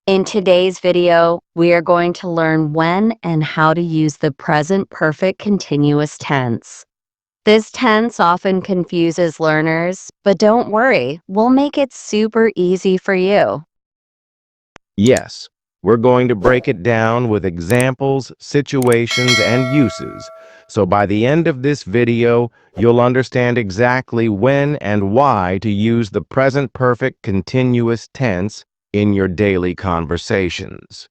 In today's video, we are going to learn when and how to use the present perfect continuous tense. This tense often confuses learners, but don't worry, we'll make it super easy for you. Yes, we're going to break it down with examples, situations, and uses. So by the end of this video, you'll understand exactly when and why to use the present perfect continuous tense in your daily conversations.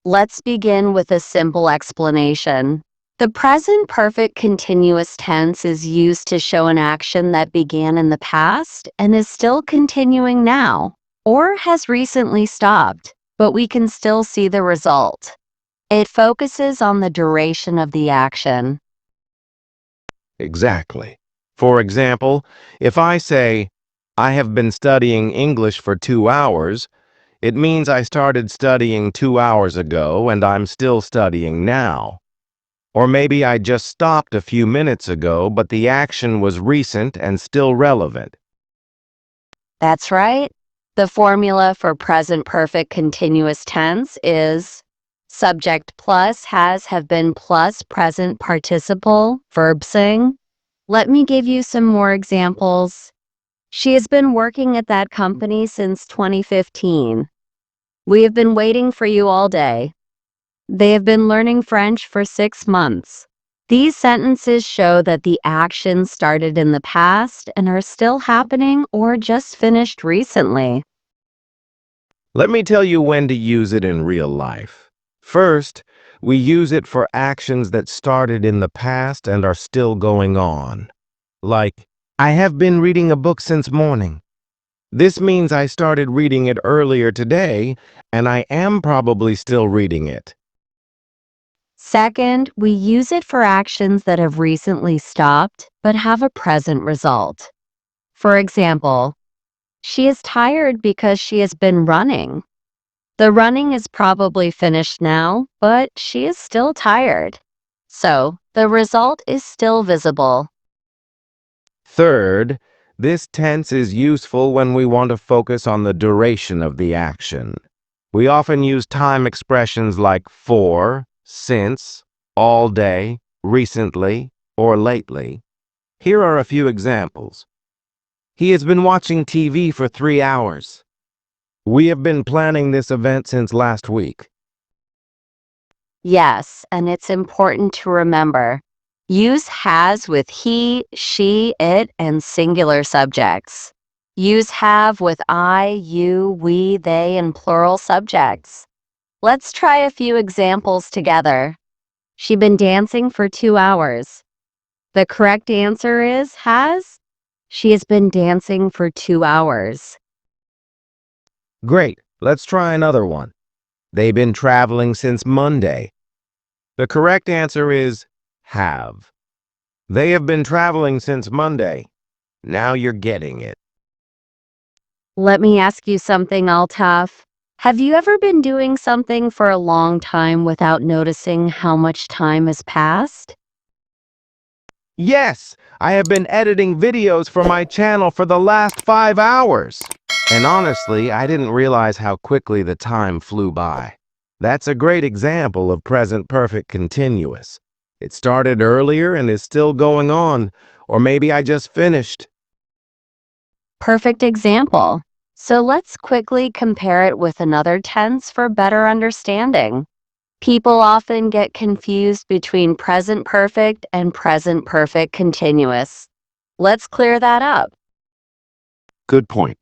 Let's begin with a simple explanation. The present perfect continuous tense is used to show an action that began in the past and is still continuing now, or has recently stopped, but we can still see the result. It focuses on the duration of the action. Exactly. For example, if I say, I have been studying English for 2 hours, it means I started studying 2 hours ago and I'm still studying now. Or maybe I just stopped a few minutes ago, but the action was recent and still relevant. That's right. The formula for present perfect continuous tense is subject plus has have been plus present participle, verb sing. Let me give you some more examples. She has been working at that company since 2015. We have been waiting for you all day. They have been learning French for 6 months. These sentences show that the actions started in the past and are still happening or just finished recently. Let me tell you when to use it in real life. First, we use it for actions that started in the past and are still going on. Like, I have been reading a book since morning. This means I started reading it earlier today, and I am probably still reading it. Second, we use it for actions that have recently stopped but have a present result. For example, she is tired because she has been running. The running is probably finished now, but she is still tired. So, the result is still visible. Third, this tense is useful when we want to focus on the duration of the action. We often use time expressions like for, since, all day, recently, or lately. Here are a few examples. He has been watching TV for 3 hours. We have been planning this event since last week. Yes, and it's important to remember. Use has with he, she, it, and singular subjects. Use have with I, you, we, they, and plural subjects. Let's try a few examples together. She been dancing for 2 hours. The correct answer is has. She has been dancing for 2 hours. Great, let's try another one. They've been traveling since Monday. The correct answer is have. They have been traveling since Monday. Now you're getting it. Let me ask you something, Altaf. Have you ever been doing something for a long time without noticing how much time has passed? Yes, I have been editing videos for my channel for the last 5 hours. And honestly, I didn't realize how quickly the time flew by. That's a great example of present perfect continuous. It started earlier and is still going on, or maybe I just finished. Perfect example. So let's quickly compare it with another tense for better understanding. People often get confused between present perfect and present perfect continuous. Let's clear that up. Good point.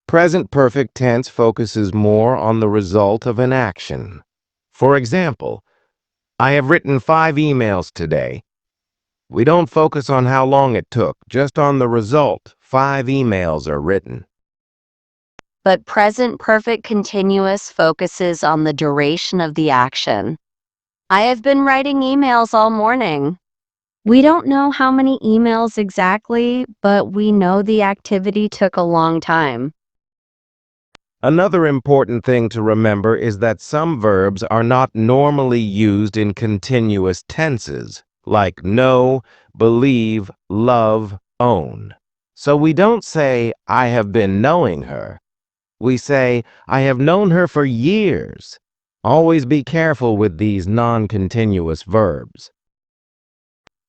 Present perfect tense focuses more on the result of an action. For example, I have written 5 emails today. We don't focus on how long it took, just on the result. 5 emails are written. But present perfect continuous focuses on the duration of the action. I have been writing emails all morning. We don't know how many emails exactly, but we know the activity took a long time. Another important thing to remember is that some verbs are not normally used in continuous tenses, like know, believe, love, own. So we don't say, I have been knowing her. We say, I have known her for years. Always be careful with these non-continuous verbs.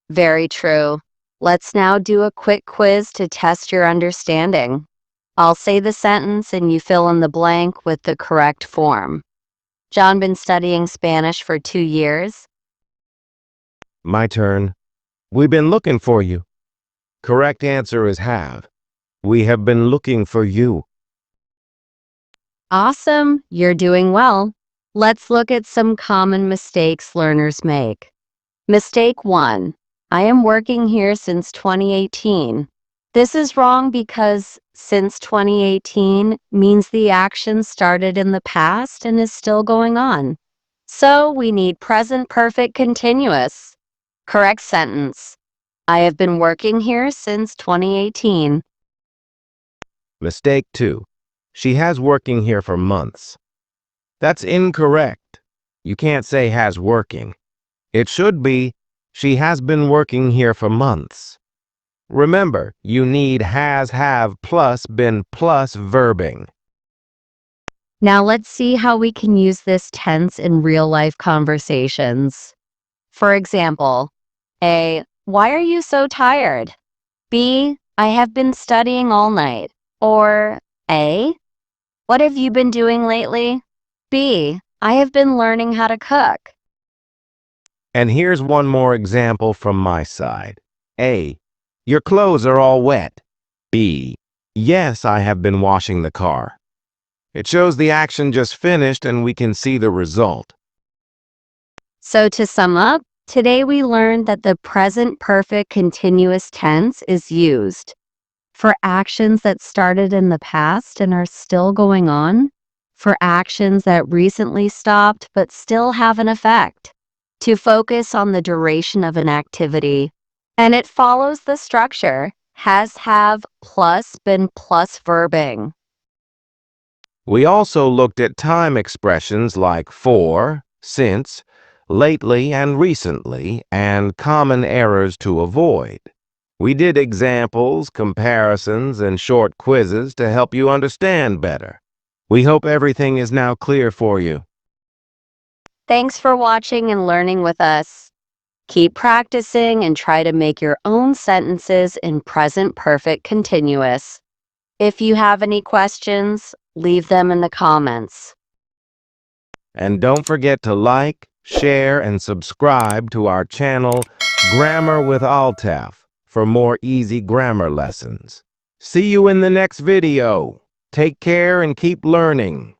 Very true. Let's now do a quick quiz to test your understanding. I'll say the sentence and you fill in the blank with the correct form. John been studying Spanish for 2 years. My turn. We've been looking for you. Correct answer is have. We have been looking for you. Awesome, you're doing well. Let's look at some common mistakes learners make. Mistake 1. I am working here since 2018. This is wrong because since 2018 means the action started in the past and is still going on. So we need present perfect continuous. Correct sentence. I have been working here since 2018. Mistake 2. She has working here for months. That's incorrect. You can't say has working. It should be she has been working here for months. Remember, you need has, have, plus been plus verbing. Now let's see how we can use this tense in real-life conversations. For example, A. Why are you so tired? B. I have been studying all night. Or A. What have you been doing lately? B. I have been learning how to cook. And here's one more example from my side. A. Your clothes are all wet. B. Yes, I have been washing the car. It shows the action just finished and we can see the result. So to sum up, today we learned that the present perfect continuous tense is used for actions that started in the past and are still going on, for actions that recently stopped but still have an effect, to focus on the duration of an activity. And it follows the structure, has, have, plus, been, plus verbing. We also looked at time expressions like for, since, lately and recently, and common errors to avoid. We did examples, comparisons, and short quizzes to help you understand better. We hope everything is now clear for you. Thanks for watching and learning with us. Keep practicing and try to make your own sentences in present perfect continuous. If you have any questions, leave them in the comments. And don't forget to like, share, and subscribe to our channel, Grammar with Altaf, for more easy grammar lessons. See you in the next video. Take care and keep learning.